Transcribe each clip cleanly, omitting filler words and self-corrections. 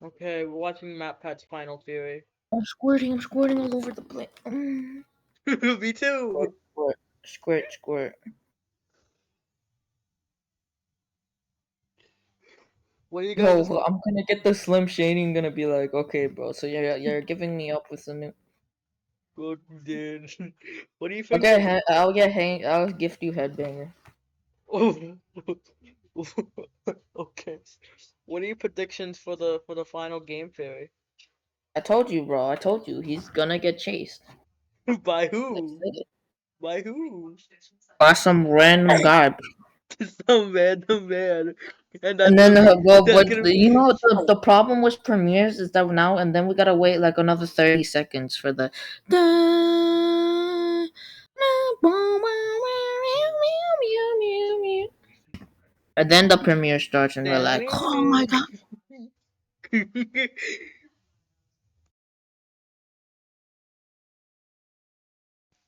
Okay, we're watching MatPat's Final Theory. I'm squirting all over the place. Me too. Squirt, squirt, squirt. What are you guys Yo, just like? I'm gonna get the Slim Shady and gonna be like, okay, bro. So you're giving me up with some. Good, dude. What do you I'll think the? I'll gift you headbanger. Oh, okay. What are your predictions for the final game theory? I told you, bro. I told you he's gonna get chased. By I who? said it. By who? By some random guy. Some random man, and And that's then, gonna be that's but gonna you be. know the problem with premieres is that now and then we gotta wait like another 30 seconds for the. And then the premiere starts, and we're like, "Oh my god!"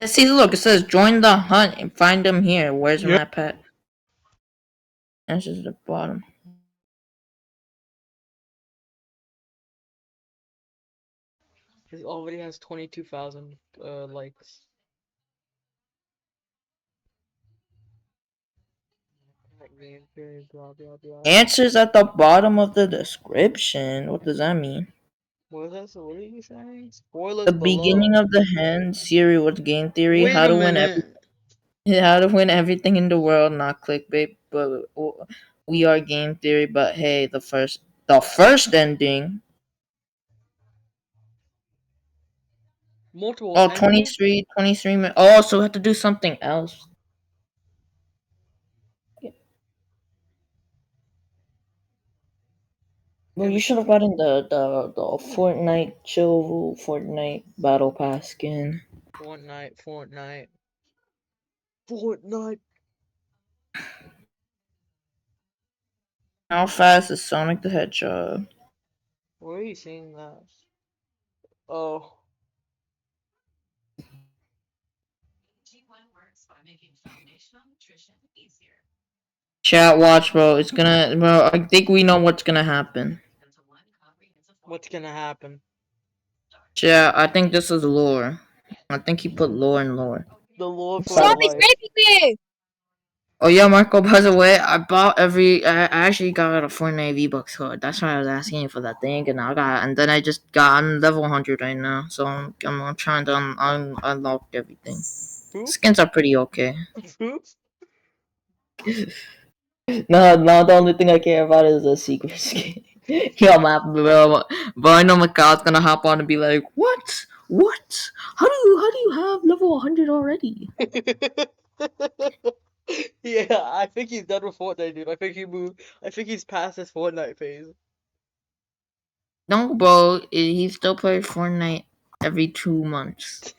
See, look, it says join the hunt and find him here. Where's my pet? That's just the bottom. He already has 22,000 likes. Game theory, blah blah blah. Answers at the bottom of the description. What does that mean? What is that? So what are you saying? The Spoilers beginning below. of the hand, Siri, what's game theory? Wait a minute. How to win everything in the world, not clickbait, but we are game theory. But hey, the first ending. Multiple Oh, endings? 23 minutes. Oh, so we have to do something else. Well, And you the should have gotten the Fortnite chill Fortnite battle pass skin. Fortnite. Fortnite. How fast is Sonic the Hedgehog? Where are you seeing that? Oh, Chat, watch, bro. Bro. I think we know what's gonna happen. what's gonna happen? Chat, I think this is lore. I think he put lore and lore. The lore for Sorry. real Sonic's life. raping me! Oh yeah, Marco. By the way, I actually got a Fortnite V-Bucks code. That's why I was asking you for that thing, and then I just got I'm level 100 right now, so I'm trying to unlock everything. Who? Skins are pretty okay. Who? No, no, the only thing I care about is the secret skin. Yo, my bro, I know Macau's gonna hop on and be like, "What? What? How do you have level 100 already?" Yeah, I think he's done with Fortnite, dude. I think he moved. I think he's past his Fortnite phase. No, bro, he still plays Fortnite every 2 months.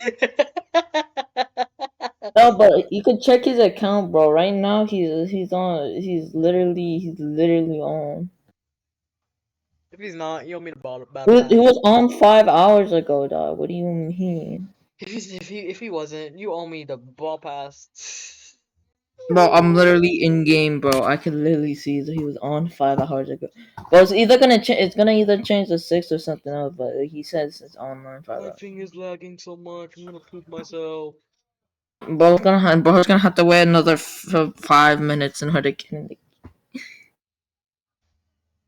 No, but you could check his account, bro. Right now, he's literally on. If he's not, you want me to He battle was, he pass. was on 5 hours ago, dog. What do you mean? If he wasn't, you owe me the ball pass. Bro, I'm literally in game, bro. I can literally see that he was on 5 hours ago. But it's gonna either change to 6 or something else. But he says it's online five My hours. thing is lagging so much. I'm gonna poop myself. Bro's gonna have to wait another 5 minutes in order to get in the.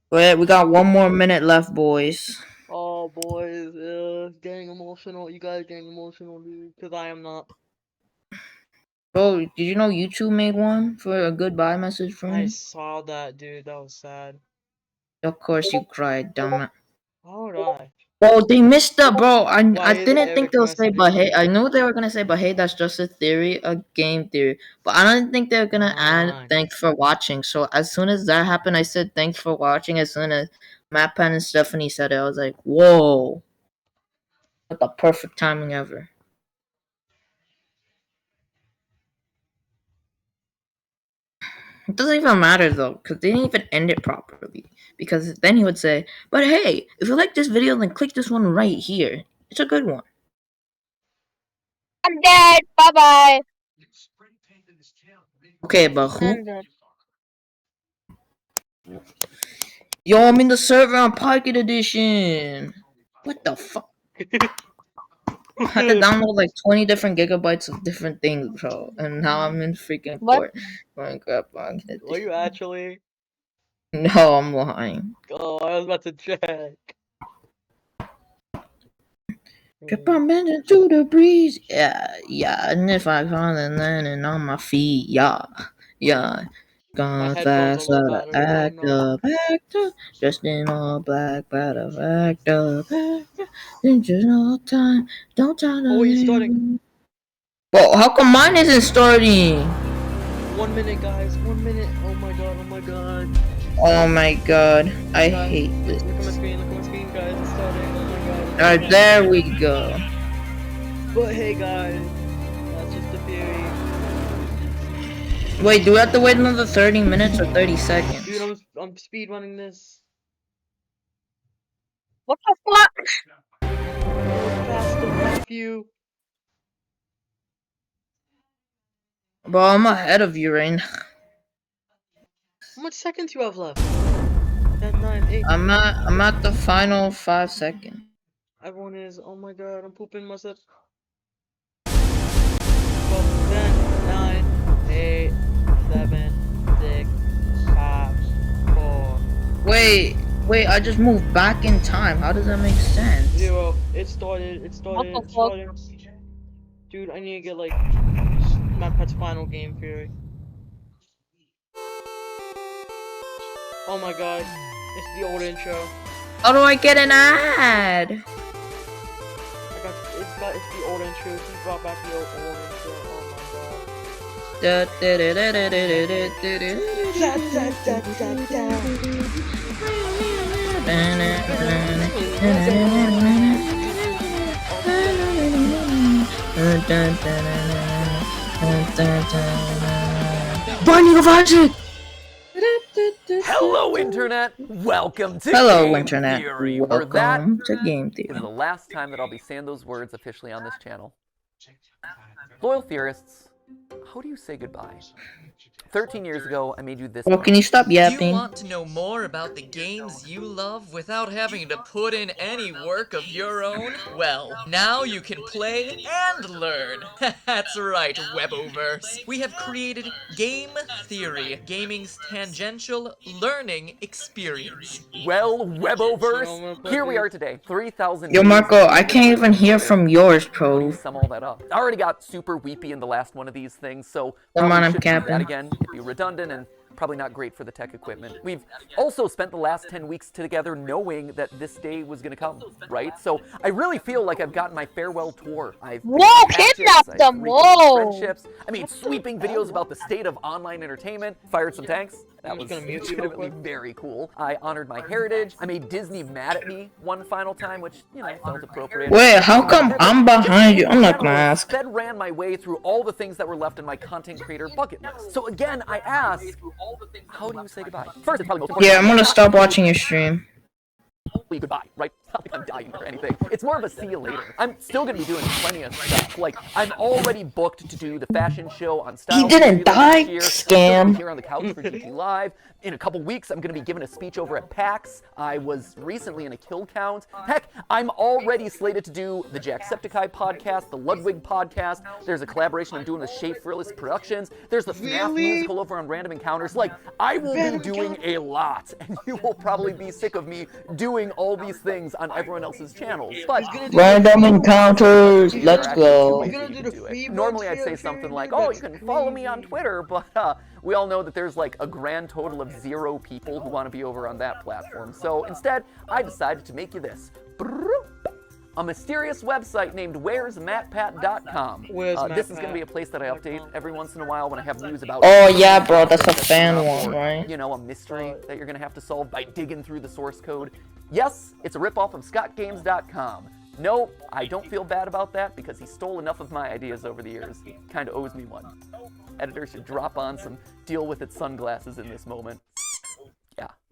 Wait, we got 1 more minute left, boys. Oh, boys, getting emotional. You guys getting emotional, dude? Because I am not. Bro, did you know YouTube made one for a goodbye message for I me? saw that, dude. That was sad. Of course you cried, dumb it. How would I? Bro, they missed that, bro. I Why isn't didn't think Eric they'll say, but messaging hey, me? I knew they were gonna say, but hey, that's just a theory, a game theory. But I don't think they're gonna add Fine. thanks for watching. So as soon as that happened, I said thanks for watching. As soon as Matt Penn and Stephanie said it, I was like, whoa, what the perfect timing ever. It doesn't even matter though, because they didn't even end it properly. Because then he would say, but hey, if you like this video, then click this one right here. It's a good one. I'm dead. Bye bye. Okay, but who? I'm dead. Yo, I'm in the server on Pocket Edition. What the fuck? I had to download like 20 different gigabytes of different things, bro. And now I'm in freaking What? Minecraft Pocket Are you Edition. actually? No, I'm lying. Oh, I was about to check. Drip on bending to the breeze. Yeah. And if I fall and landing on my feet, yeah. My Gone headphones are fast, low gotta battery. Oh no. act up. Just in all black, better act up. Then just no time, don't try to Oh wait, he's starting. leave. Well, how come mine isn't starting? 1 minute, guys. 1 minute. Oh my god. Oh my god. Oh my god, I Guys, hate this. look at my screen. Look at my screen, guys. It's starting. Oh my god. It's Alright, starting. there we go. But hey, guys. That's just a theory. Wait, do we have to wait another 30 minutes or 30 seconds? Dude, I'm speed running this. What the fuck? Faster, Matthew. Bro, I'm ahead of you right now. How much seconds you have left? 10, 9, 8. I'm at the final 5 seconds. Everyone is. Oh my god. I'm pooping myself. 12, 10, 9, 8, 7, 6, 5, 4. Wait, I just moved back in time. How does that make sense? 0. It started. It started. What It the fuck? started. Dude, I need to get like matpat's final game theory. Oh my god. It's the old intro. How do I get an ad? It's the old intro. He brought back the old intro. Oh my god. Da, da, da, da, da, Binding of Isaac! Hello, Internet! Welcome to Hello, Game Internet. Theory, where that Welcome to Game is the Theory. last time that I'll be saying those words officially on this channel. Loyal theorists, how do you say goodbye? 13 years ago, I made you this Well, can you stop Do you yapping? want to know more about the games you love without having to put in any work of your own? Well, now you can play and learn. That's right, Weboverse. We have created Game Theory, gaming's tangential learning experience. Well, I'm Weboverse, gonna put here we this- are today, 3,000 Yo, days Marco, I into can't even hear from yours, How do bro. you sum all that up? I already got super weepy in the last one of these things, so Come probably on, I'm shouldn't do that capping. again. It'd be redundant and probably not great for the tech equipment. We've also spent the last 10 weeks together knowing that this day was gonna come, right? So I really feel like I've gotten my farewell tour. I've Whoa, made patches, kidnapped I've them, rekindled whoa. friendships. I made sweeping videos about the state of online entertainment, fired some tanks. That I'm was just gonna mute you real legitimately quick. very cool. I honored my heritage. I made Disney mad at me one final time, which, you know, felt appropriate. Wait, how come I'm behind you? I'm not gonna ask. Instead ran my way through all the things that were left in my content creator bucket list. So again, I ask, how do you say goodbye? First, it's probably most important. Yeah, I'm gonna stop watching your stream. Goodbye, right? It's not like I'm dying or anything. It's more of a see you later. I'm still gonna be doing plenty of stuff. Like, I'm already booked to do the fashion show on Style. He didn't die, Here. I'm still scam. gonna be here on the couch for GT Live. In a couple weeks, I'm gonna be giving a speech over at PAX. I was recently in a kill count. Heck, I'm already slated to do the Jacksepticeye podcast, the Ludwig podcast. There's a collaboration I'm doing with Shea Frillis Productions. There's the FNAF Really? musical over on Random Encounters. Like, I will be doing a lot, and you will probably be sick of me doing all these things on everyone else's channels. But He's gonna do Random encounters, let's go. He's gonna do the free normally bucks I'd say here, something period, like, that's oh, you can follow me on crazy. Twitter, but we all know that there's like a grand total of 0 people who want to be over on that platform. So instead, I decided to make you this. A mysterious website named where'smatpat.com. Where's This is going to be a matpat? place that I update every once in a while when I have news about. Oh, yeah, bro, that's a fan one, right? You know, a mystery that you're going to have to solve by digging through the source code. Yes, it's a ripoff of ScottGames.com. No, I don't feel bad about that because he stole enough of my ideas over the years. He kind of owes me one. Editor should drop on some deal with it sunglasses in this moment. Yeah,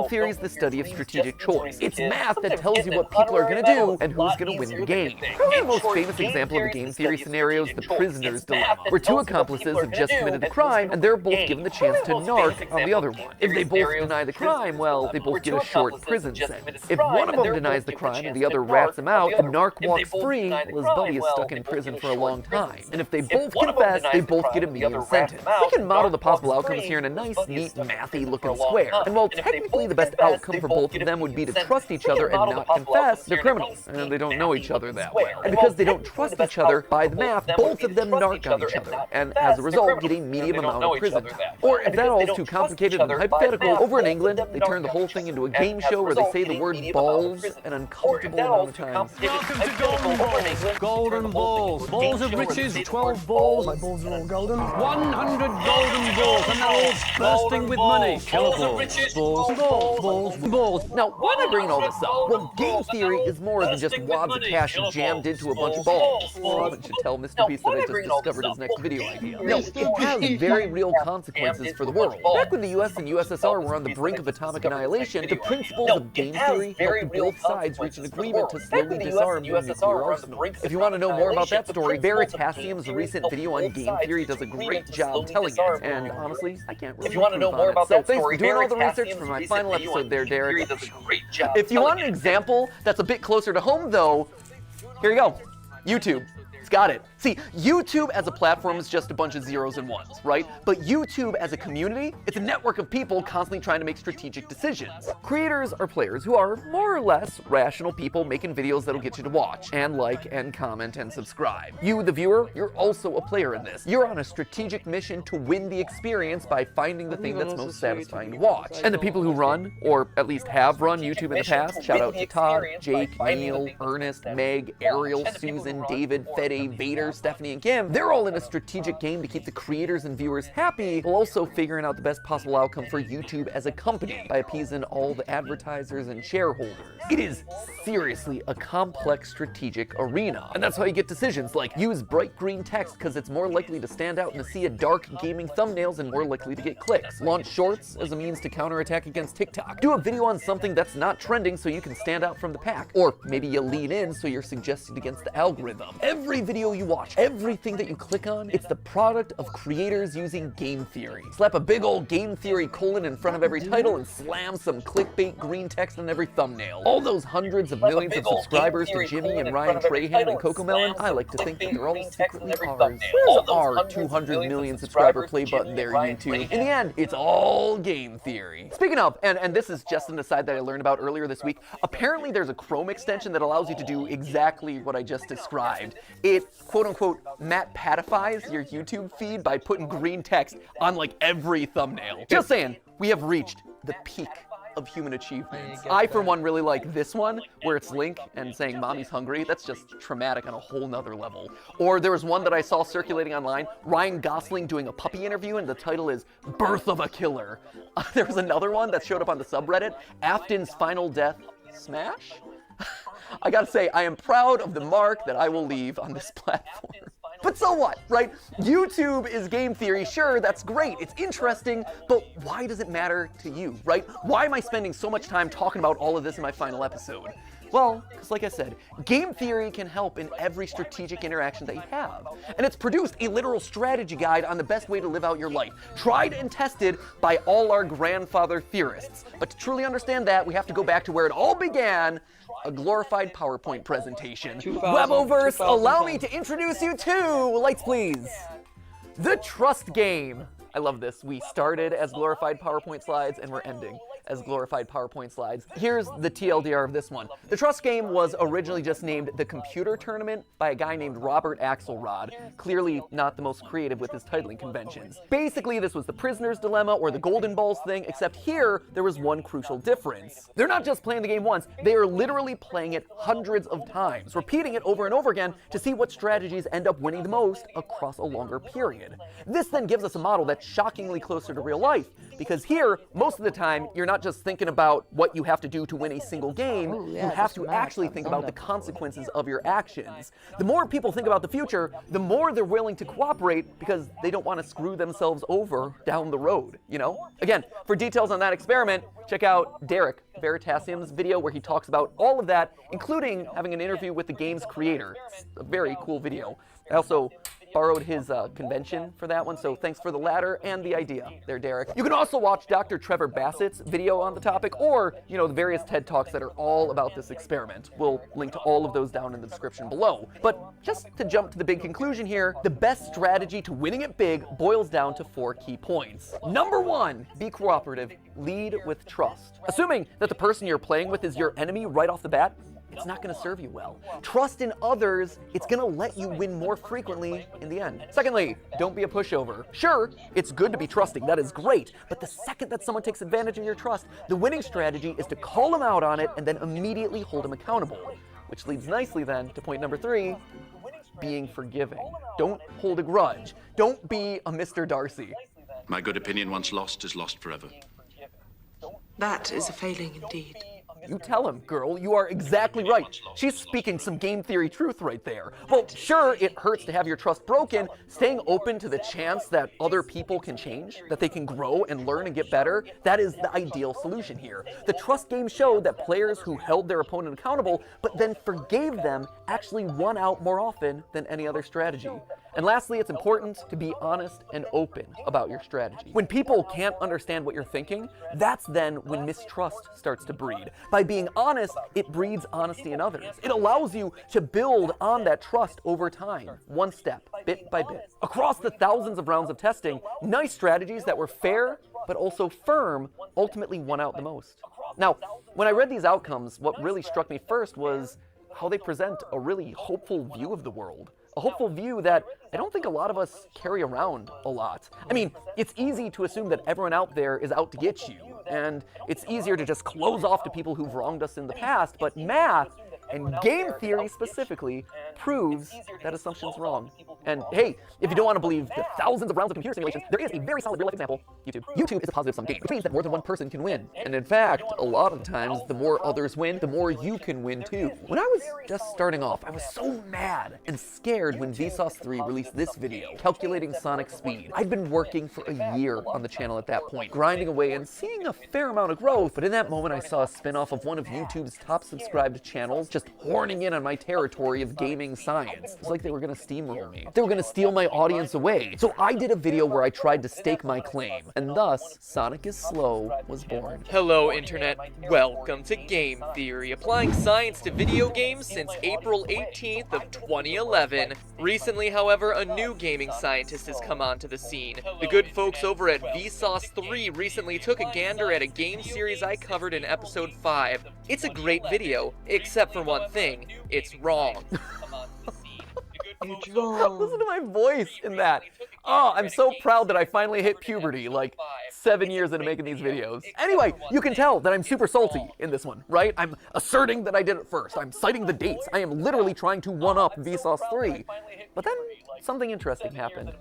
Game theory is the study of strategic choice. It's math that tells you what people are going to do and who's going to win the game. Probably the most famous example of a game theory scenario is the prisoner's dilemma, where two accomplices have just committed a crime and they're both given the chance to narc on the other one. If they both deny the crime, well, they both get a short prison sentence. If one of them denies the crime and the other rats him out, the narc walks free while his buddy is stuck in prison for a long time. And if they both confess, they both get a medium sentence. We can model the possible outcomes here in a nice, neat, mathy looking square. And while technically the best outcome for both of them would be to trust each other and not confess, they're criminals, and they don't know each other that well. And because they don't trust each other, by the math, both of them narc on each other, and as a result, get a medium amount of prison time. Or if that all is too complicated and hypothetical, over in England, they turn the whole thing into a game show where they say the word balls an uncomfortable amount of times. Welcome to Golden Balls. Golden Balls. Balls of riches, 12 balls. My balls are all golden. 100 golden balls, and they're all bursting with money. Killer balls. Balls. Balls. Balls. Now, why am I bringing all this up? Well, game theory is more than just wads of cash jammed into a bunch of balls. Someone should tell Mr. Beast that I just discovered his next video idea. No, it has very real consequences for the world. Back when the US and USSR were on the brink of atomic annihilation, the principles of game theory helped both sides reach an agreement to slowly disarm the nuclear arsenal. If you want to know more about that story, Veritasium's recent video on game theory does a great job telling it, and honestly, I can't really improve on it. So thanks for doing all the research for my final episode there, Derek. If you want an example that's a bit closer to home, though, here you go. YouTube. It's got it. See, YouTube as a platform is just a bunch of zeros and ones, right? But YouTube as a community, it's a network of people constantly trying to make strategic decisions. Creators are players who are more or less rational people making videos that'll get you to watch and like and comment and subscribe. You, the viewer, you're also a player in this. You're on a strategic mission to win the experience by finding the thing that's most satisfying to watch. And the people who run, or at least have run YouTube in the past, shout out to Todd, Jake, Neil, Ernest, Meg, Ariel, Susan, David, Fede, Vader, Stephanie, and Kim, they're all in a strategic game to keep the creators and viewers happy, while also figuring out the best possible outcome for YouTube as a company by appeasing all the advertisers and shareholders. It is seriously a complex strategic arena, and that's how you get decisions like use bright green text because it's more likely to stand out in a sea of dark gaming thumbnails and more likely to get clicks. Launch shorts as a means to counterattack against TikTok. Do a video on something that's not trending so you can stand out from the pack. Or maybe you lean in so you're suggested against the algorithm. Every video you watch, everything that you click on, it's the product of creators using game theory. Slap a big old game theory colon in front of every title and slam some clickbait green text on every thumbnail. All those hundreds of millions of subscribers to Jimmy and Ryan Trahan and Cocomelon, I like to think that they're all secretly ours. Where's our 200 million subscriber play button there, YouTube? In the end, it's all game theory. Speaking of, and this is just an aside that I learned about earlier this week, apparently there's a Chrome extension that allows you to do exactly what I just described. It, quote unquote, matpatifies your YouTube feed by putting green text on like every thumbnail. Just saying, we have reached the peak of human achievements. I, for one, really like this one, where it's Link and saying mommy's hungry. That's just traumatic on a whole nother level. Or there was one that I saw circulating online, Ryan Gosling doing a puppy interview, and the title is Birth of a Killer. There was another one that showed up on the subreddit, Afton's Final Death Smash? I gotta say, I am proud of the mark that I will leave on this platform. But so what, right? YouTube is game theory, sure, that's great, it's interesting, but why does it matter to you, right? Why am I spending so much time talking about all of this in my final episode? Well, because like I said, game theory can help in every strategic interaction that you have. And it's produced a literal strategy guide on the best way to live out your life, tried and tested by all our grandfather theorists. But to truly understand that, we have to go back to where it all began, a glorified PowerPoint presentation. Weboverse, allow me to introduce you to, lights please, the Trust Game. I love this. We started as glorified PowerPoint slides and we're ending as glorified PowerPoint slides. Here's the TLDR of this one. The Trust Game was originally just named the Computer Tournament by a guy named Robert Axelrod, clearly not the most creative with his titling conventions. Basically, this was the Prisoner's Dilemma or the Golden Balls thing, except here, there was one crucial difference. They're not just playing the game once, they are literally playing it hundreds of times, repeating it over and over again to see what strategies end up winning the most across a longer period. This then gives us a model that's shockingly closer to real life, because here, most of the time, you're not just thinking about what you have to do to win a single game, you have to actually think about the consequences of your actions. The more people think about the future, the more they're willing to cooperate because they don't want to screw themselves over down the road, you know? Again, for details on that experiment, check out Derek Veritasium's video where he talks about all of that, including having an interview with the game's creator. It's a very cool video. I also borrowed his convention for that one, so thanks for the latter and the idea there, Derek. You can also watch Dr. Trevor Bassett's video on the topic, or, you know, the various TED Talks that are all about this experiment. We'll link to all of those down in the description below. But just to jump to the big conclusion here, the best strategy to winning it big boils down to 4 key points. Number 1, be cooperative, lead with trust. Assuming that the person you're playing with is your enemy right off the bat, it's not going to serve you well. Trust in others, it's going to let you win more frequently in the end. Secondly, don't be a pushover. Sure, it's good to be trusting, that is great, but the second that someone takes advantage of your trust, the winning strategy is to call them out on it and then immediately hold them accountable. Which leads nicely then to point number 3, being forgiving. Don't hold a grudge. Don't be a Mr. Darcy. My good opinion once lost is lost forever. That is a failing indeed. You tell him, girl. You are exactly right. She's speaking some game theory truth right there. Well, sure, it hurts to have your trust broken. Staying open to the chance that other people can change, that they can grow and learn and get better, that is the ideal solution here. The trust game showed that players who held their opponent accountable, but then forgave them, actually won out more often than any other strategy. And lastly, it's important to be honest and open about your strategy. When people can't understand what you're thinking, that's then when mistrust starts to breed. By being honest, it breeds honesty in others. It allows you to build on that trust over time, one step, bit by bit. Across the thousands of rounds of testing, nice strategies that were fair but also firm ultimately won out the most. Now, when I read these outcomes, what really struck me first was how they present a really hopeful view of the world. A hopeful view that I don't think a lot of us carry around a lot. I mean, it's easy to assume that everyone out there is out to get you, and it's easier to just close off to people who've wronged us in the past, but math, and game theory specifically, proves that assumption's wrong. And hey, if you don't want to believe the thousands of rounds of computer simulations, there is a very solid real-life example, YouTube. YouTube is a positive-sum game, which means that more than one person can win. And in fact, a lot of times, the more others win, the more you can win too. When I was just starting off, I was so mad and scared when Vsauce 3 released this video, calculating Sonic speed. I'd been working for a year on the channel at that point, grinding away and seeing a fair amount of growth, but in that moment I saw a spin-off of one of YouTube's top subscribed channels just horning in on my territory of gaming science. It's like they were gonna steamroll me. They were gonna steal my audience away. So I did a video where I tried to stake my claim, and thus, Sonic is Slow was born. Hello, Internet. Welcome to Game Theory, applying science to video games since April 18th of 2011. Recently, however, a new gaming scientist has come onto the scene. The good folks over at Vsauce 3 recently took a gander at a game series I covered in episode 5. It's a great video, except for one thing, it's wrong. It's wrong. Listen to my voice in that. Oh, I'm so proud that I finally hit puberty, like 7 years into making these videos. Anyway, you can tell that I'm super salty in this one, right? I'm asserting that I did it first. I'm citing the dates. I am literally trying to one-up Vsauce 3. But then something interesting happened.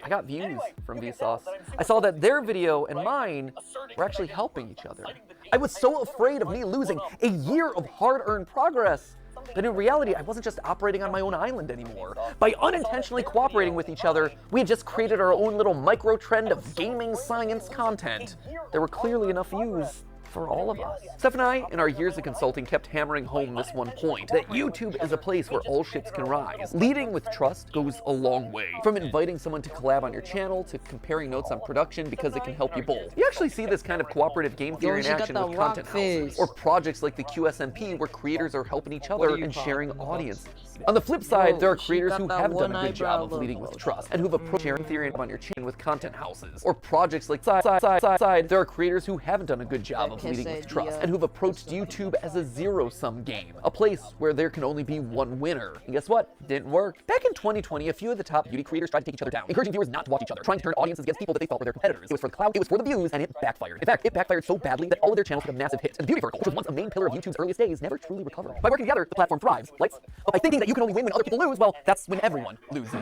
I got views from Vsauce. I saw that their video and mine were actually helping each other. I was so afraid of me losing a year of hard-earned progress that in reality, I wasn't just operating on my own island anymore. By unintentionally cooperating with each other, we had just created our own little micro-trend of gaming science content. There were clearly enough views for all of us. Steph and I, in our years of consulting, kept hammering home this one point, that YouTube is a place where all ships can rise. Leading with trust goes a long way. From inviting someone to collab on your channel, to comparing notes on production because it can help you both. You actually see this kind of cooperative game theory in action with content houses, or projects like the QSMP where creators are helping each other and sharing audiences. On the flip side, there are creators who haven't done a good job of leading with trust, and who've approached sharing theory on your channel with content houses, or projects like side. There are creators who haven't done a good job of leading with trust, and who've approached YouTube as a zero-sum game, a place where there can only be one winner. And guess what? Didn't work. Back in 2020, a few of the top beauty creators tried to take each other down, encouraging viewers not to watch each other, trying to turn audiences against people that they felt were their competitors. It was for the clout, it was for the views, and it backfired. In fact, it backfired so badly that all of their channels had a massive hit, and the beauty vertical, which was once a main pillar of YouTube's earliest days, never truly recovered. By working together, the platform thrives. Lights. But by thinking that you can only win when other people lose, well, that's when everyone loses.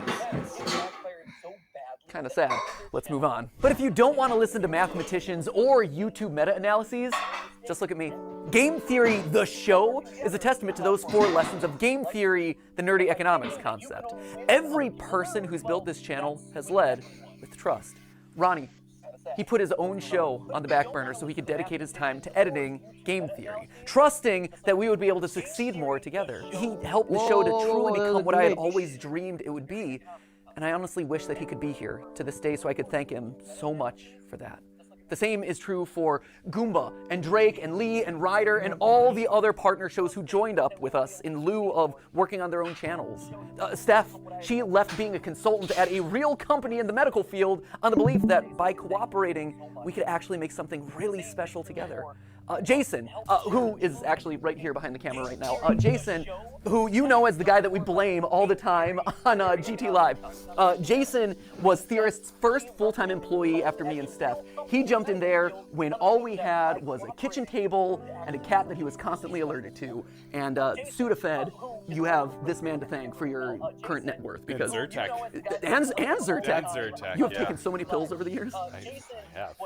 Kind of sad. Let's move on. But if you don't want to listen to mathematicians or YouTube meta-analyses, just look at me. Game Theory, the show, is a testament to those 4 lessons of game theory, the nerdy economics concept. Every person who's built this channel has led with trust. Ronnie, he put his own show on the back burner so he could dedicate his time to editing Game Theory, trusting that we would be able to succeed more together. He helped the show to truly become what I had always dreamed it would be. And I honestly wish that he could be here to this day so I could thank him so much for that. The same is true for Goomba and Drake and Lee and Ryder and all the other partner shows who joined up with us in lieu of working on their own channels. Steph, she left being a consultant at a real company in the medical field on the belief that by cooperating, we could actually make something really special together. Jason, who is actually right here behind the camera right now. Jason, who you know as the guy that we blame all the time on GT Live. Jason was Theorist's first full-time employee after me and Steph. He jumped in there when all we had was a kitchen table and a cat that he was constantly alerted to. And Sudafed, you have this man to thank for your current net worth. Because and Zyrtec. And Zyrtec. And Zyrtec, You have yeah. taken so many pills over the years. I have.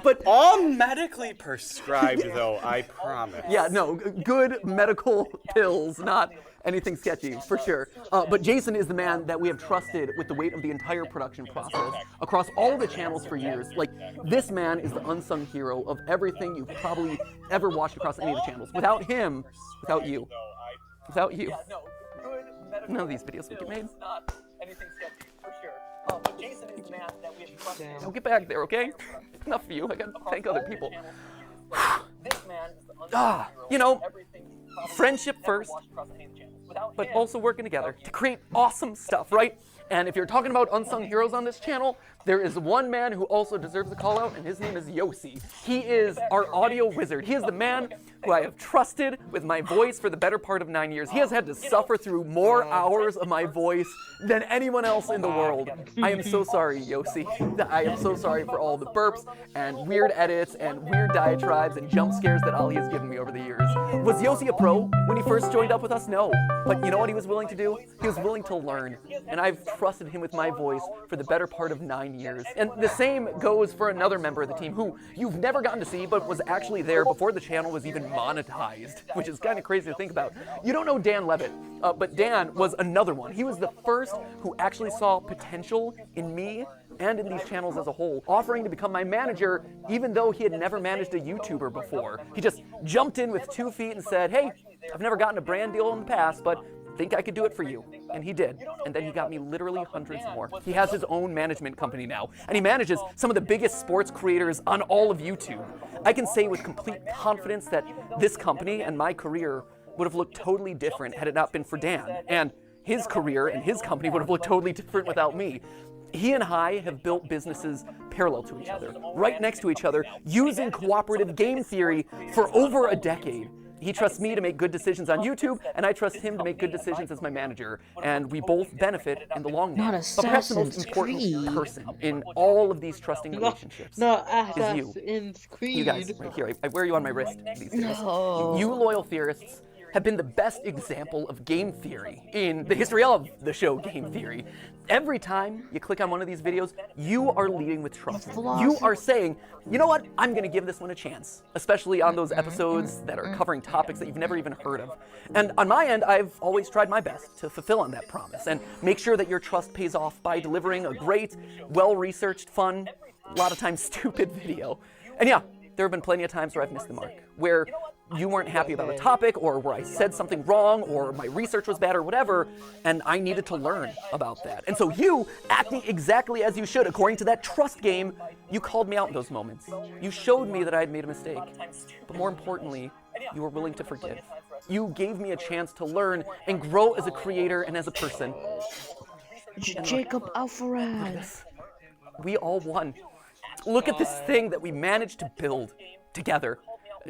But all medically prescribed, though, I promise. Yeah, no, good medical pills, not anything sketchy, for sure. But Jason is the man that we have trusted with the weight of the entire production process across all the channels for years. Like, this man is the unsung hero of everything you've probably ever watched across any of the channels. Without him, without you, none of these videos would get made. Anything sketchy, for sure. But Jason is the man that we have trusted. Now get back there, okay? Enough of you. I gotta thank other people. You know, friendship first, but also working together to create awesome stuff, right? And if you're talking about unsung heroes on this channel, there is one man who also deserves a call out, and his name is Yossi. He is our audio wizard. He is the man who I have trusted with my voice for the better part of 9 years. He has had to suffer through more hours of my voice than anyone else in the world. I am so sorry, Yossi. I am so sorry for all the burps and weird edits and weird diatribes and jump scares that Ali has given me over the years. Was Yossi a pro when he first joined up with us? No. But you know what he was willing to do? He was willing to learn. And I've trusted him with my voice for the better part of 9 years. And the same goes for another member of the team who you've never gotten to see but was actually there before the channel was even monetized, which is kind of crazy to think about. You don't know Dan Levitt, but Dan was another one. He was the first who actually saw potential in me and in these channels as a whole, offering to become my manager even though he had never managed a YouTuber before. He just jumped in with 2 feet and said, hey, I've never gotten a brand deal in the past, but think I could do it for you. And he did. And then he got me literally hundreds more. He has his own management company now, and he manages some of the biggest sports creators on all of YouTube. I can say with complete confidence that this company and my career would have looked totally different had it not been for Dan. And his career and his company would have looked totally different without me. He and I have built businesses parallel to each other, right next to each other, using cooperative game theory for over a decade. He trusts me to make good decisions on YouTube, and I trust him to make good decisions as my manager. And we both benefit in the long run. But perhaps the most important person in all of these trusting relationships is you. You guys, right here. I wear you on my wrist these days. You loyal theorists have been the best example of game theory in the history of the show Game Theory. Every time you click on one of these videos, you are leading with trust. You are saying, you know what, I'm gonna give this one a chance, especially on those episodes that are covering topics that you've never even heard of. And on my end, I've always tried my best to fulfill on that promise and make sure that your trust pays off by delivering a great, well-researched, fun, a lot of times stupid video. And yeah, there have been plenty of times where I've missed the mark, where you weren't happy about a topic, or where I said something wrong, or my research was bad, or whatever, and I needed to learn about that. And so you, acting exactly as you should, according to that trust game, you called me out in those moments. You showed me that I had made a mistake. But more importantly, you were willing to forgive. You gave me a chance to learn and grow as a creator and as a person. Jacob Alfarad. We all won. Look at this thing that we managed to build together.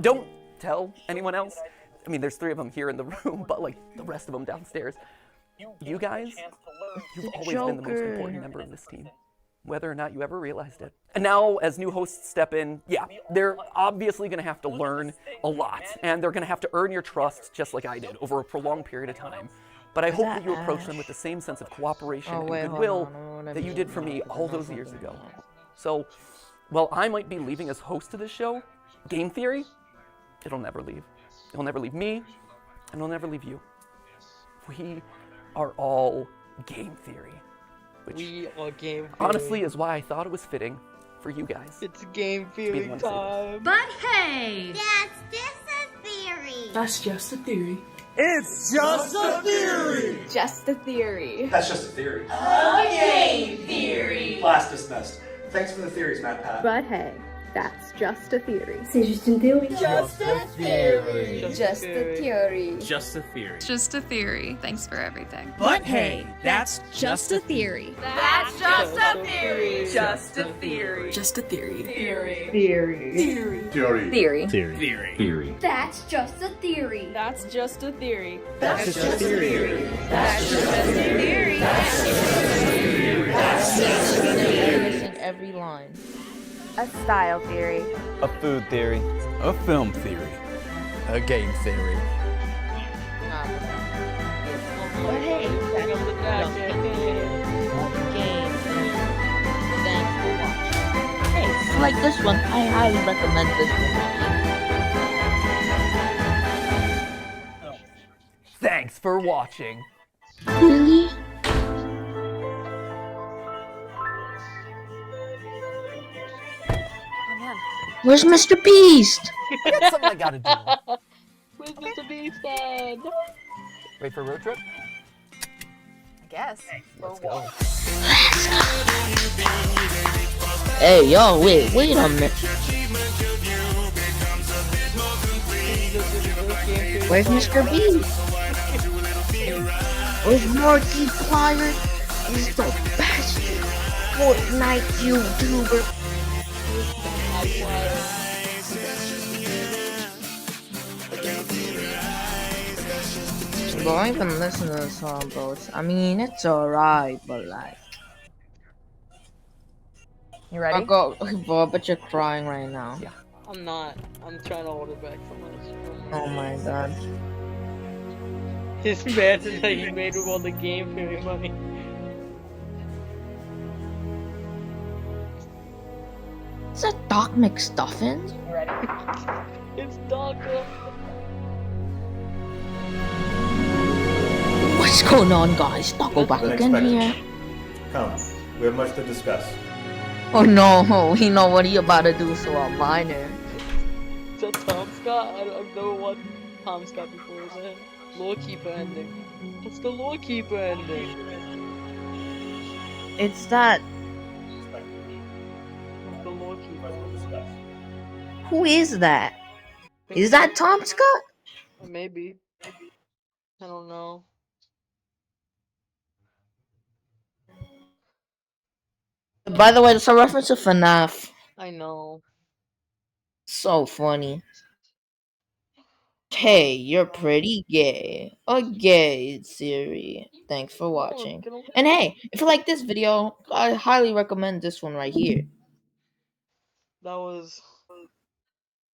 Don't tell anyone else. I mean, there's 3 of them here in the room, but like the rest of them downstairs. You guys, you've always been the most important member of this team, whether or not you ever realized it. And now, as new hosts step in, yeah, they're obviously gonna have to learn a lot, and they're gonna have to earn your trust just like I did over a prolonged period of time. But I hope that you approach them with the same sense of cooperation and goodwill that you did for me all those years ago. So, while I might be leaving as host of this show, Game Theory, it'll never leave. It'll never leave me, and it'll never leave you. We are all Game Theory. Which honestly is why I thought it was fitting for you guys. It's Game Theory time. But hey! That's just a theory. That's just a theory. It's just a theory. Just a theory. That's just a theory. Okay, theory. Class dismissed. Thanks for the theories, Matt. But hey, that's just a theory. C'est juste une théorie. Just a theory. Just a theory. Just a theory. Just a theory. Thanks for everything. But hey, that's just a theory. That's just a theory. Just a theory. Just a theory. Theory. Theory. Theory. Theory. theory. Theory. That's just a theory. That's just a theory. That's just a theory. That's just a theory. Missing every line. A style theory. A food theory. A film theory. A game theory. But hey, Bring up the jacket. game. Thanks for watching. Hey, if you like this one, I highly recommend this one. Thanks for watching. Really? Where's Mr. Beast? That's something I gotta do. Where's Mr. Beast at? Wait for road trip? I guess. Let's go. Hey, yo, wait a minute. Where's Mr. Beast? Where's Markiplier? He's the best Fortnite YouTuber. Don't even listen to the song, bro. I mean, it's alright, but like. You ready? I'll go, bro, but you're crying right now. Yeah. I'm not. I'm trying to hold it back so much. Oh my god. His mad that he made with all the game theory money. Is that Doc McStuffins? You ready? It's Doctor. What's going on, guys? Taco back again here. Come, we have much to discuss. Oh no, we know what he about to do, so I'm minor. Is that Tom Scott? I've never watched Tom Scott before, is it? Lawkeeper ending. What's the Lawkeeper ending? It's that. What's the Lawkeeper? Who is that? Is that Tom Scott? Maybe. I don't know. By the way, it's a reference to FNAF. I know. So funny. Hey, you're pretty gay. A gay theory. Thanks for watching. And hey, if you like this video, I highly recommend this one right here. That was...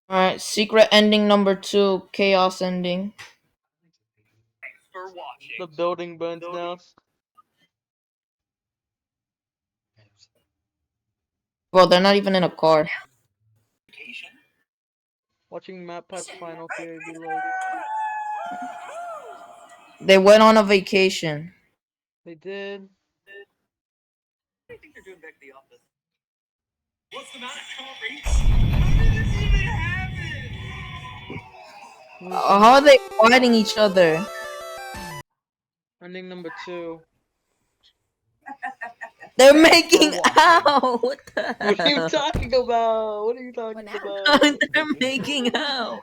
Alright, secret ending number 2, chaos ending. Thanks for watching. The building burns down. Well, they're not even in a car. Watching matpat's final theory be like... They went on a vacation. They did. I think they're doing back to the office. What's the matter? Can't reach? How did this even happen? How are they fighting each other? Ending number 2. They're making out! What the hell? What are you talking about? What are you talking about? They're making out!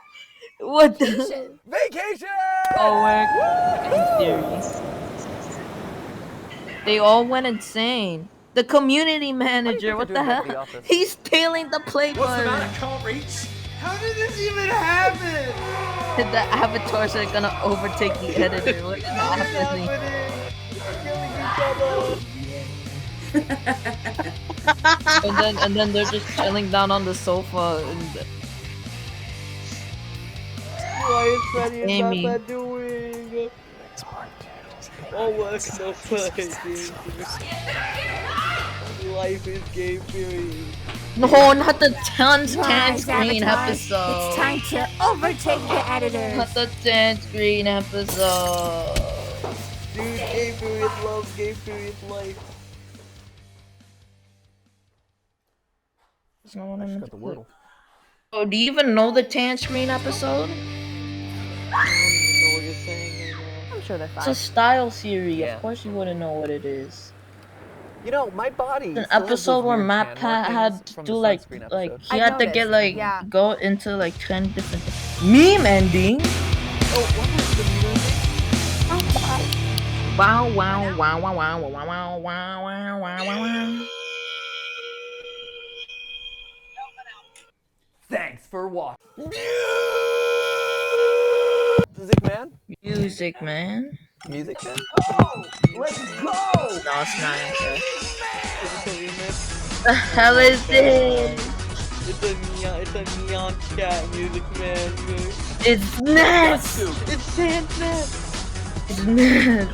What the? Vacation! Oh my They all went insane. The community manager, what the hell? He's stealing the play button. I can't reach. How did this even happen? The avatars are gonna overtake the editor. What's happening? and then they're just chilling down on the sofa and Why is Freddy and Amy. Batman doing? All work, no play. Life is game theory. no, not the 10 Rise, screen avatars. episode. It's time to overtake the editors. Not the 10 screen episode. Dude, game theory is love, game theory is life. That's not what I meant Got to the put. wordle. Oh, do you even know the 10 screen episode? I don't even know what you're saying. sure they're It's fine. a style theory. Yeah. Of course you wouldn't know what it is. You know, my body. An still has those episode where weird tan matpat markings had to from do the like sunscreen he episode. had to get noticed, like yeah. go into like 10 different meme ending. Oh, what was the meme ending? Wow wow wow wow wow wow wow wow wow wow wow. Thanks for watching. Music man? Music man. Music man? Let's go! No, it's not. Okay. Is this a remix? The hell is this? It's a neon cat music man. It's Ness. It's Sandman. It's Ness.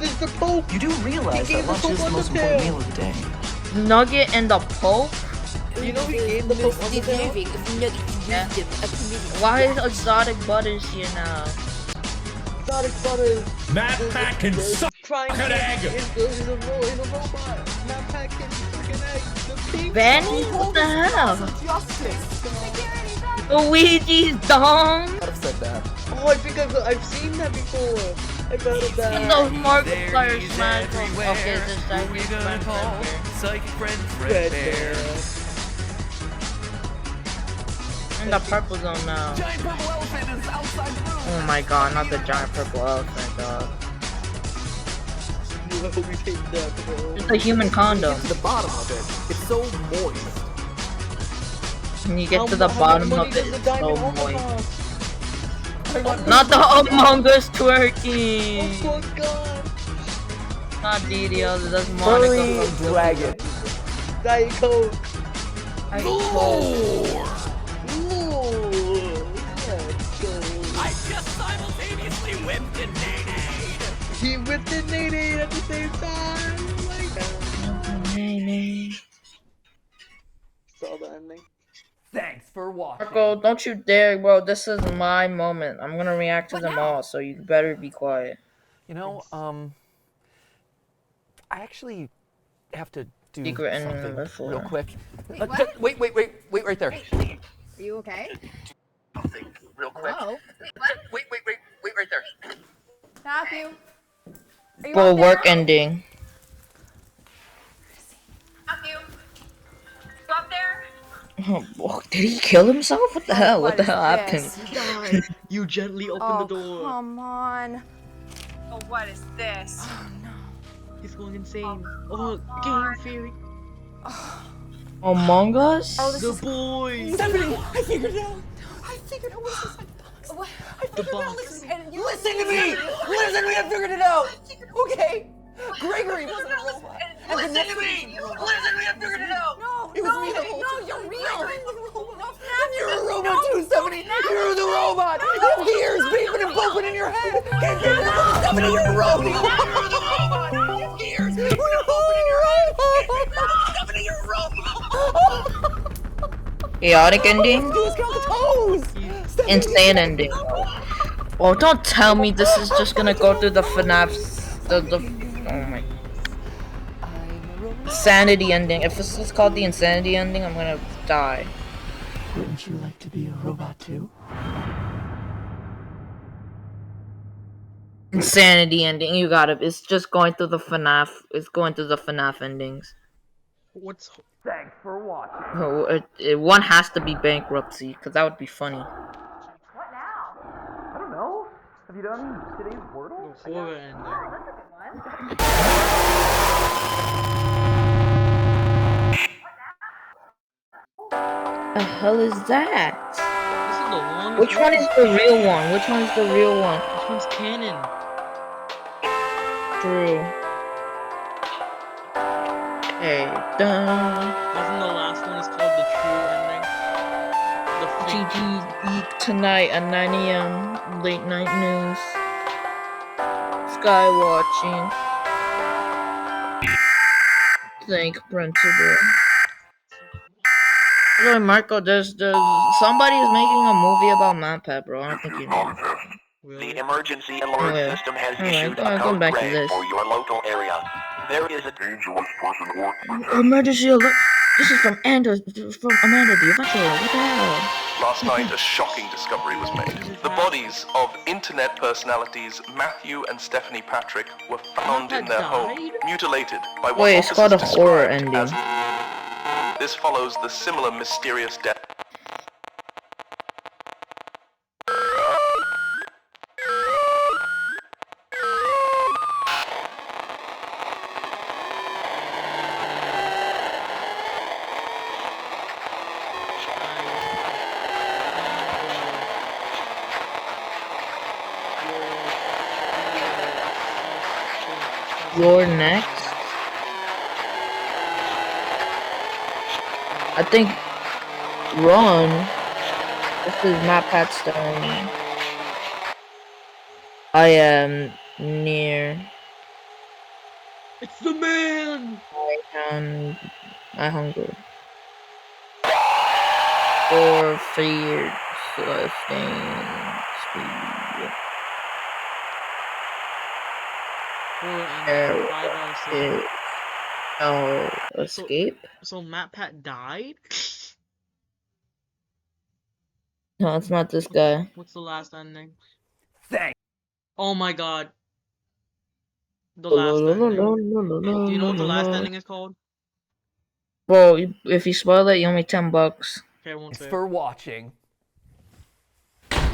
It's the Pope. You do realize He gave that the lunch is Pope the most Undertale. important meal of the day. Nugget and the Pope. You know he gave the Pope Undertale? Yeah. Why is Exotic Butters here now? Exotic Butters. Matpat can suck Crying an kid egg! is a robot. Matpat can suck an egg. The pink Benny? What the hell? Justice! Luigi's dong. I've said that. Oh, I think I've seen that before. I've heard of that. And those Markiplier Smash Bros. Okay, this time Who you gonna call? Psychic friend Red Fredbear. in the purple zone now. Giant purple elephant is outside the room! Oh my god, not the giant purple elephant, dog. You hope we take that. It's a human condom. The bottom of it. It's so moist. When you get to the bottom of it, it's so moist. moist. Not the Among Us twerking! Oh my god. Not DDL, that's Monica from Dragon. Diet Coke. Diet Ooh, let's go. I just simultaneously whipped and nay-nayed! He whipped and Nene at the same time. Oh my god. Saw the ending. Thanks for watching. Marco, don't you dare, bro. This is my moment. I'm gonna react to them all, so you better be quiet. You know, I actually have to do Secret ending something number 4. real quick. Wait, Wait right there. Are you okay? Something real quick. Oh. Wait right there. Matthew. Are you Bro, out there? work ending. Matthew. You up there? Oh, did he kill himself? What the hell? What the is hell happened? this? You gently open Oh, the door. come on. Oh, what is this? Oh, no. He's going insane. Oh, game theory. Among Us? Oh, this The is... boys. Stephanie, I figured it out! I figured out what this is. What? The box. Listen to me! Listen to me, I figured it out! Okay! Gregory wasn't a robot! Listen to me! Listen to me, I figured it out! No, It was me the whole no, time. you're real. You're a robot too, Stephanie! You're the robot! You have ears beeping and pooping in your head! Can't figure it out! Stephanie, you're a robot! You're the robot! You have ears beeping and pooping in your head! Stephanie, you're a robot! Chaotic ending? Do is count the toes! Stephanie, Insane ending. Oh, don't tell me this is just gonna go through the FNAF. Oh my. Sanity ending. If this is called the insanity ending, I'm gonna die. Wouldn't you like to be a robot too? Insanity ending. You got it. It's just going through the FNAF. It's going through the FNAF endings. What's Thanks for watching. Oh, one has to be bankruptcy, because that would be funny. What now? I don't know. Have you done today's Wordle? the horror ending? That's a good one. The hell is that? This is the longest Which one is the real one? Which one is the real one? This one's canon. True. Hey, dun. Wasn't the last one is called the true ending? The fake. GG Geek tonight at 9 a.m. Late night news. Sky watching. Thank principal. Hello, Marco. There's somebody's making a movie about matpat, bro. I don't think you know. The emergency alert Okay. system has Alright, issued go a on, code go back to red this. for your local area. There is a dangerous person working. Emergency alert! This is from Amanda. The eventual. What the hell? Last night, a shocking discovery was made. The bodies of internet personalities Matthew and Stephanie Patrick were found in their home, mutilated by what Wait, it's called a officers horror described ending. as... This follows the similar mysterious death. You're next. I think Ron. This is matpat starring. I am near. It's the man! I hunger. For fear, sustain, speed. Escape. So matpat died? No, it's not this guy. What's the last ending? Thanks. Oh my god. The last ending. Do you know what the last ending is called? Bro, if you spoil it, you owe me $10. Okay, I won't say. Thanks for watching.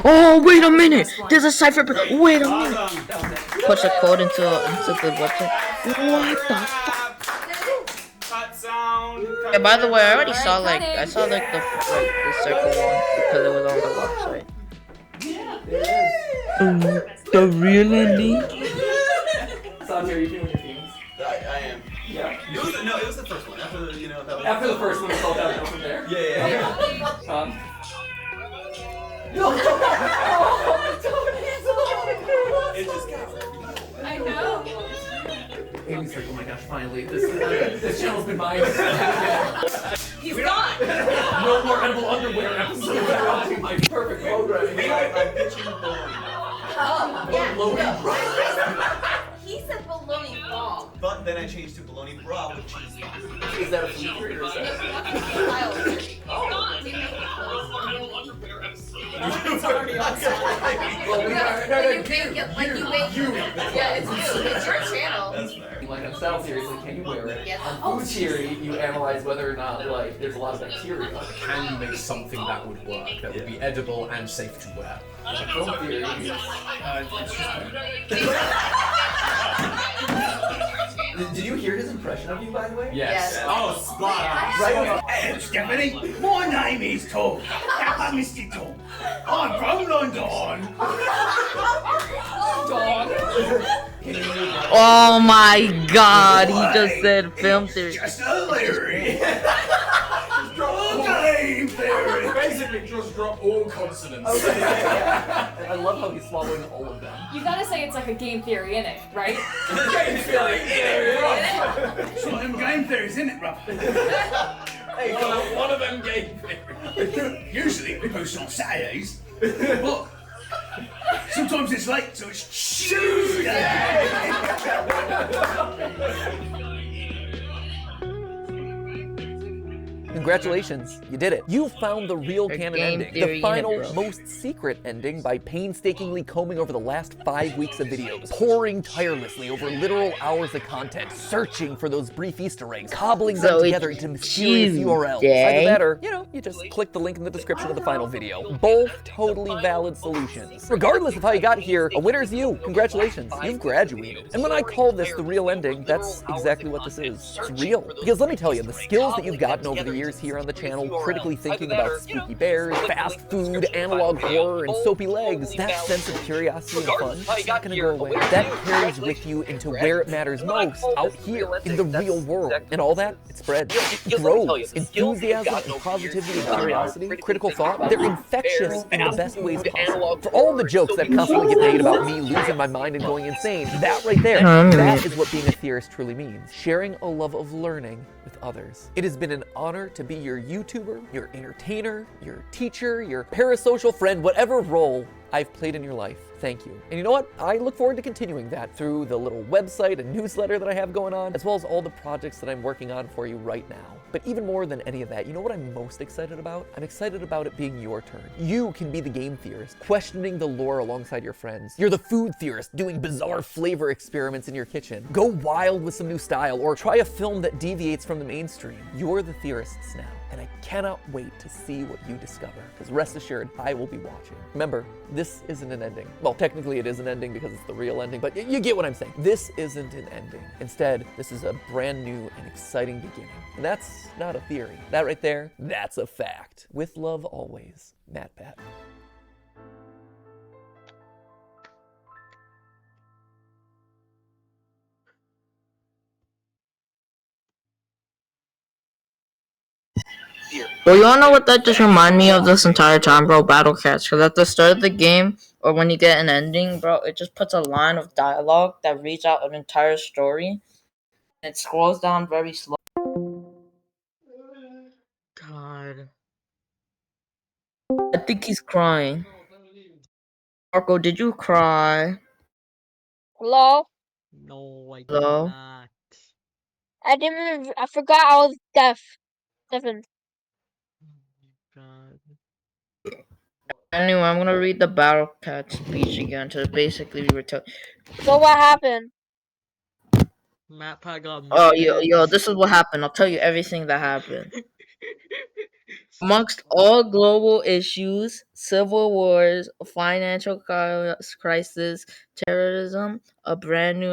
Oh, wait a minute! There's a cipher. Wait a minute. Push a code into the website. What the fuck? Yeah, by the way, I already saw like the circle one because it was on the website. The real ending. Santi, are you feeling your feelings? I am. Yeah. It was the first one. After the, that was... After the first one, it's all downhill from there. Yeah. It just got... I know. Amy's like, oh my gosh, finally, this channel's been mine. He's gone. No more edible underwear episodes. My perfect programming. I'm pitching baloney. Oh, yeah. Baloney. He said baloney ball. But then I changed to baloney bra with cheese. Is that a food theory or is that? It's already on it's your channel. That's fair. Like on Style Series, like, can you wear it? Yes. On Food Theory, you analyze whether or not, like, there's a lot of bacteria. Can you make something that would work, that would be edible and safe to wear? Film Theory, Did you hear his impression of you, by the way? Yes. Oh, spot on. Right. Hey, Stephanie, my name is Tom. Mr. Tom. I'm from London. Oh my god, he just said film theory. Just a theory. Game theory. Basically, just drop all consonants. Okay, yeah. I love how he's swallowing all of them. You gotta say it's like a game theory in it, right? Game theory. Some of them game theories, isn't it, Rob? Hey, one of them game theories. Usually we post on Saturdays, but sometimes it's late, so it's Tuesday. Congratulations, you did it. You found the real canon ending, the final, unit, most secret ending by painstakingly combing over the last 5 weeks of videos, poring tirelessly over literal hours of content, searching for those brief Easter eggs, cobbling them together into mysterious URLs. Either that or, you just click the link in the description of the final video. Both totally valid solutions. Regardless of how you got here, a winner's you. Congratulations, you've graduated. And when I call this the real ending, that's exactly what this is. It's real. Because let me tell you, the skills that you've gotten over the years here on the channel, critically thinking about spooky bears, fast food, analog horror, and soapy legs, that sense of curiosity and fun, it's not gonna go away. That carries with you into where it matters most, out here, in the real world. And all that, it spreads. It grows. Enthusiasm and positivity and curiosity, critical thought, they're infectious in the best ways possible. For all the jokes that constantly get made about me losing my mind and going insane, that right there, that is what being a theorist truly means. Sharing a love of learning with others. It has been an honor to be your YouTuber, your entertainer, your teacher, your parasocial friend, whatever role I've played in your life. Thank you. And you know what? I look forward to continuing that through the little website and newsletter that I have going on, as well as all the projects that I'm working on for you right now. But even more than any of that, you know what I'm most excited about? I'm excited about it being your turn. You can be the game theorist, questioning the lore alongside your friends. You're the food theorist, doing bizarre flavor experiments in your kitchen. Go wild with some new style, or try a film that deviates from the mainstream. You're the theorists now, and I cannot wait to see what you discover, because rest assured, I will be watching. Remember, this isn't an ending. Well, technically it is an ending because it's the real ending, but you get what I'm saying. This isn't an ending. Instead, this is a brand new and exciting beginning. And that's not a theory. That right there, that's a fact. With love always, matpat. Well, you wanna know what that just remind me of this entire time, bro? Battle Cats. Because at the start of the game, or when you get an ending, bro, it just puts a line of dialogue that reads out an entire story. And it scrolls down very slow. God. I think he's crying. Marco, did you cry? Hello? No, I did Hello? not. I forgot I was deaf. Deafened. God. Anyway, I'm gonna read the Battle Cat speech again to basically retell. So what happened? Matpat got Oh, murdered. yo, this is what happened. I'll tell you everything that happened. Amongst all global issues, civil wars, financial crisis, terrorism, a brand new